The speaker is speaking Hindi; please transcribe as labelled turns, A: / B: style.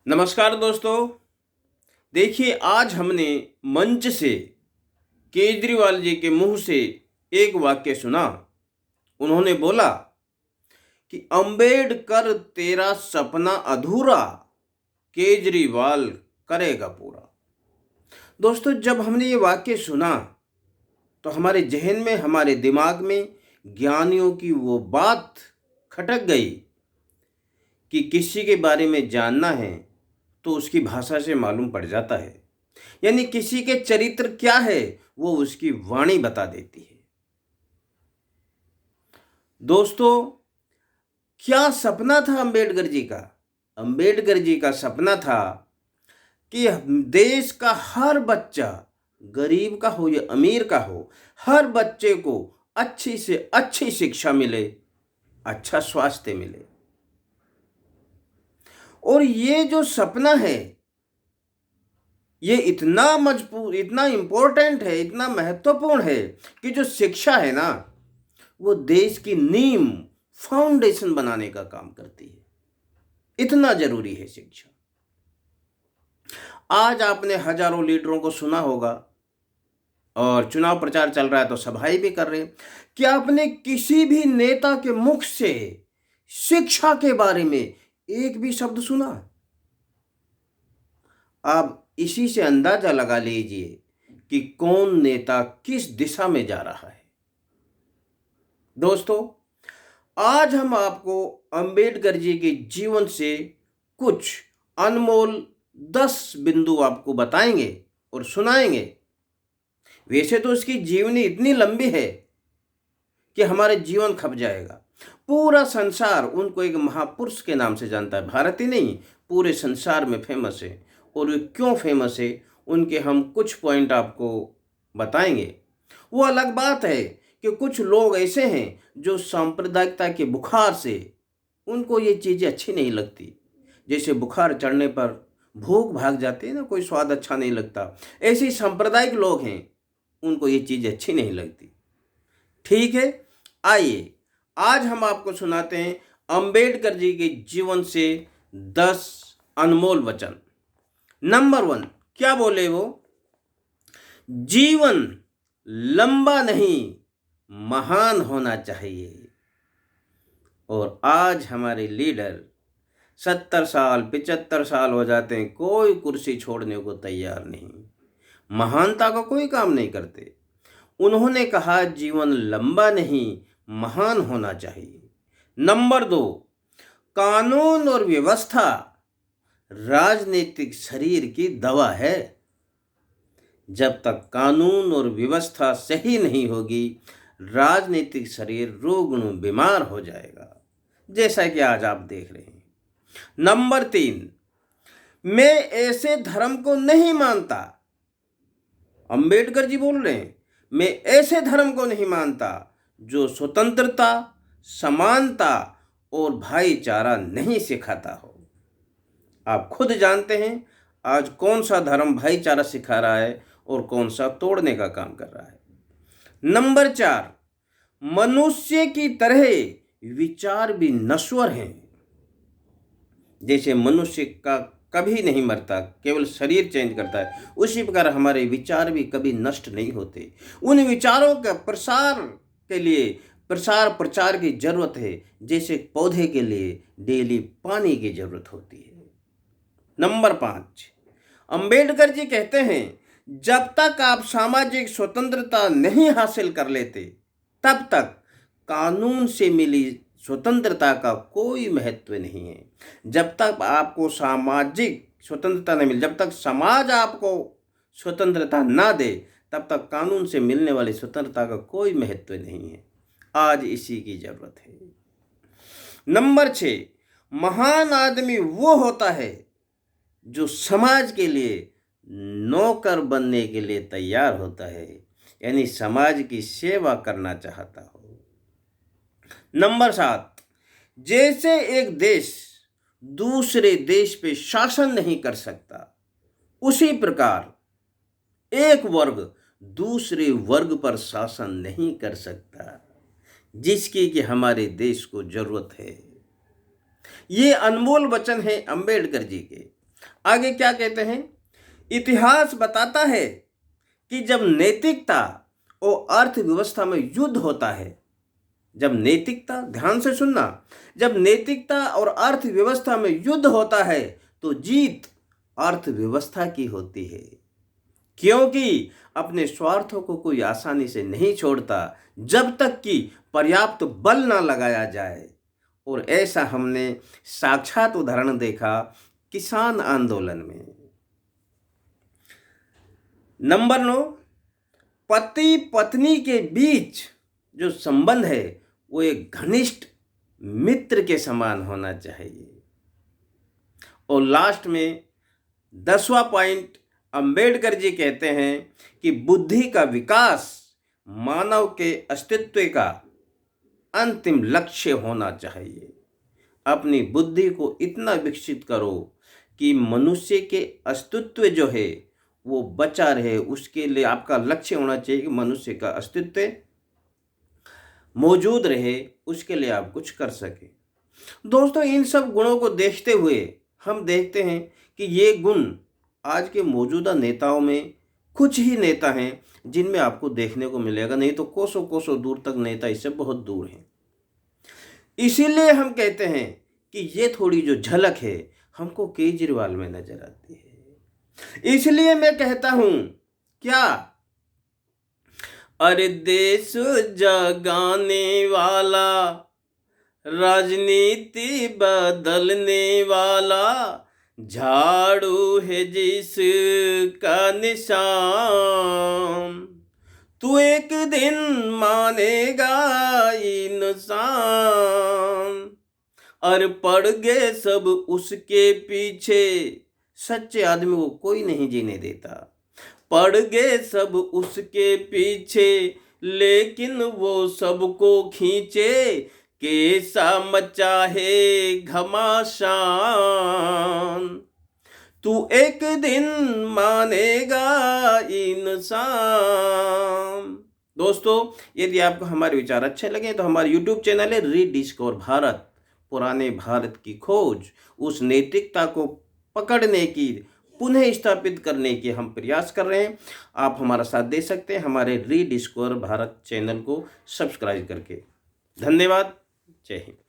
A: नमस्कार दोस्तों। देखिए, आज हमने मंच से केजरीवाल जी के मुंह से एक वाक्य सुना। उन्होंने बोला कि अंबेडकर तेरा सपना अधूरा, केजरीवाल करेगा पूरा। दोस्तों, जब हमने ये वाक्य सुना तो हमारे जहन में, हमारे दिमाग में ज्ञानियों की वो बात खटक गई कि किसी के बारे में जानना है तो उसकी भाषा से मालूम पड़ जाता है। यानी किसी के चरित्र क्या है वो उसकी वाणी बता देती है। दोस्तों, क्या सपना था अंबेडकर जी का? अंबेडकर जी का सपना था कि देश का हर बच्चा, गरीब का हो या अमीर का हो, हर बच्चे को अच्छी से अच्छी शिक्षा मिले, अच्छा स्वास्थ्य मिले। और ये जो सपना है ये इतना मजबूत, इतना इम्पोर्टेंट है, इतना महत्वपूर्ण है कि जो शिक्षा है ना, वो देश की नींव, फाउंडेशन बनाने का काम करती है। इतना जरूरी है शिक्षा। आज आपने हजारों लीडरों को सुना होगा और चुनाव प्रचार चल रहा है तो सभाएं भी कर रहे हैं। क्या आपने किसी भी नेता के मुख से शिक्षा के बारे में एक भी शब्द सुना? आप इसी से अंदाजा लगा लीजिए कि कौन नेता किस दिशा में जा रहा है। दोस्तों, आज हम आपको अंबेडकर जी के जीवन से कुछ अनमोल 10 बिंदु आपको बताएंगे और सुनाएंगे। वैसे तो उसकी जीवनी इतनी लंबी है कि हमारे जीवन खप जाएगा। पूरा संसार उनको एक महापुरुष के नाम से जानता है। भारत ही नहीं, पूरे संसार में फेमस है। और वे क्यों फेमस है, उनके हम कुछ पॉइंट आपको बताएंगे। वो अलग बात है कि कुछ लोग ऐसे हैं जो सांप्रदायिकता के बुखार से, उनको ये चीज़ें अच्छी नहीं लगती। जैसे बुखार चढ़ने पर भूख भाग जाती है ना, कोई स्वाद अच्छा नहीं लगता, ऐसे ही सांप्रदायिक लोग हैं, उनको ये चीज़ अच्छी नहीं लगती। ठीक है, आइए आज हम आपको सुनाते हैं अंबेडकर जी के जीवन से 10 अनमोल वचन। नंबर 1, क्या बोले वो? जीवन लंबा नहीं, महान होना चाहिए। और आज हमारे लीडर 70 साल 75 साल हो जाते हैं, कोई कुर्सी छोड़ने को तैयार नहीं, महानता का कोई काम नहीं करते। उन्होंने कहा जीवन लंबा नहीं, महान होना चाहिए। नंबर 2, कानून और व्यवस्था राजनीतिक शरीर की दवा है। जब तक कानून और व्यवस्था सही नहीं होगी, राजनीतिक शरीर रोगणु बीमार हो जाएगा, जैसा कि आज आप देख रहे हैं। नंबर 3, मैं ऐसे धर्म को नहीं मानता। अंबेडकर जी बोल रहे हैं, मैं ऐसे धर्म को नहीं मानता जो स्वतंत्रता, समानता और भाईचारा नहीं सिखाता हो। आप खुद जानते हैं आज कौन सा धर्म भाईचारा सिखा रहा है और कौन सा तोड़ने का काम कर रहा है। नंबर 4, मनुष्य की तरह विचार भी नश्वर हैं। जैसे मनुष्य का कभी नहीं मरता, केवल शरीर चेंज करता है, उसी प्रकार हमारे विचार भी कभी नष्ट नहीं होते। उन विचारों का प्रसार के लिए प्रसार प्रचार की जरूरत है, जैसे पौधे के लिए डेली पानी की जरूरत होती है। नंबर 5, अंबेडकर जी कहते हैं जब तक आप सामाजिक स्वतंत्रता नहीं हासिल कर लेते, तब तक कानून से मिली स्वतंत्रता का कोई महत्व नहीं है। जब तक आपको सामाजिक स्वतंत्रता नहीं मिले, जब तक समाज आपको स्वतंत्रता ना दे, तब तक कानून से मिलने वाली स्वतंत्रता का कोई महत्व नहीं है। आज इसी की जरूरत है। नंबर 6, महान आदमी वो होता है जो समाज के लिए नौकर बनने के लिए तैयार होता है, यानी समाज की सेवा करना चाहता हो। नंबर 7, जैसे एक देश दूसरे देश पे शासन नहीं कर सकता, उसी प्रकार एक वर्ग दूसरे वर्ग पर शासन नहीं कर सकता, जिसकी कि हमारे देश को जरूरत है। ये अनमोल वचन है अंबेडकर जी के। आगे क्या कहते हैं, इतिहास बताता है कि जब नैतिकता और अर्थव्यवस्था में युद्ध होता है, जब नैतिकता, ध्यान से सुनना, जब नैतिकता और अर्थव्यवस्था में युद्ध होता है तो जीत अर्थव्यवस्था की होती है, क्योंकि अपने स्वार्थों को कोई आसानी से नहीं छोड़ता जब तक कि पर्याप्त बल ना लगाया जाए। और ऐसा हमने साक्षात उदाहरण देखा किसान आंदोलन में। नंबर 9, पति पत्नी के बीच जो संबंध है वो एक घनिष्ठ मित्र के समान होना चाहिए। और लास्ट में 10वां पॉइंट, अंबेडकर जी कहते हैं कि बुद्धि का विकास मानव के अस्तित्व का अंतिम लक्ष्य होना चाहिए। अपनी बुद्धि को इतना विकसित करो कि मनुष्य के अस्तित्व जो है वो बचा रहे। उसके लिए आपका लक्ष्य होना चाहिए कि मनुष्य का अस्तित्व मौजूद रहे, उसके लिए आप कुछ कर सके। दोस्तों, इन सब गुणों को देखते हुए हम देखते हैं कि ये गुण आज के मौजूदा नेताओं में कुछ ही नेता हैं जिनमें आपको देखने को मिलेगा, नहीं तो कोसों कोसों दूर तक नेता इससे बहुत दूर हैं। इसीलिए हम कहते हैं कि ये थोड़ी जो झलक है हमको केजरीवाल में नजर आती है। इसलिए मैं कहता हूं, क्या, अरे देश जगाने वाला, राजनीति बदलने वाला, झाड़ू है जिसका निशान, तू एक दिन मानेगा इंसान। और पड़ गए सब उसके पीछे, सच्चे आदमी को कोई नहीं जीने देता। पड़ गए सब उसके पीछे, लेकिन वो सबको खींचे, कैसा मचा है घमासान, तू एक दिन मानेगा इंसान। दोस्तों, यदि आपको हमारे विचार अच्छे लगे तो हमारे YouTube चैनल है रीडिस्कवर भारत, पुराने भारत की खोज, उस नैतिकता को पकड़ने की, पुनः स्थापित करने के हम प्रयास कर रहे हैं। आप हमारा साथ दे सकते हैं हमारे रीडिस्कवर भारत चैनल को सब्सक्राइब करके। धन्यवाद। जय हिंद।